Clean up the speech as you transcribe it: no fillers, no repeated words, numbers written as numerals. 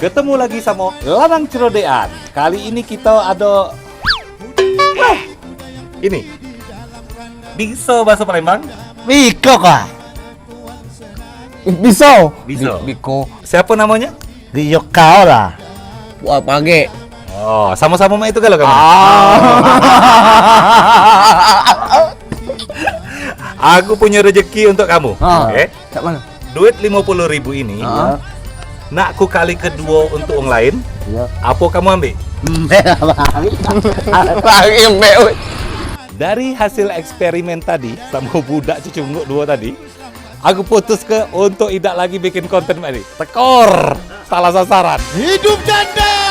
Ketemu lagi sama Lanang Cerodean. Kali ini kita ada ini. Bisa bahasa Palembang? Biko kah? Biso. Biso. Biko. Siapa namanya? Rio kau lah. Wah pagi. Oh, sama-sama mah itu kalau kamu. Aku punya rezeki untuk kamu. Oke. Cak mana? Duit 50.000 ini. Nak ku kali kedua untuk orang lain. Iya. Apa kamu ambil? Lagi mbak. Dari hasil eksperimen tadi sama budak cucungguk dua tadi, aku putus untuk tidak lagi bikin konten ini. Tekor, salah sasaran. Hidup janda.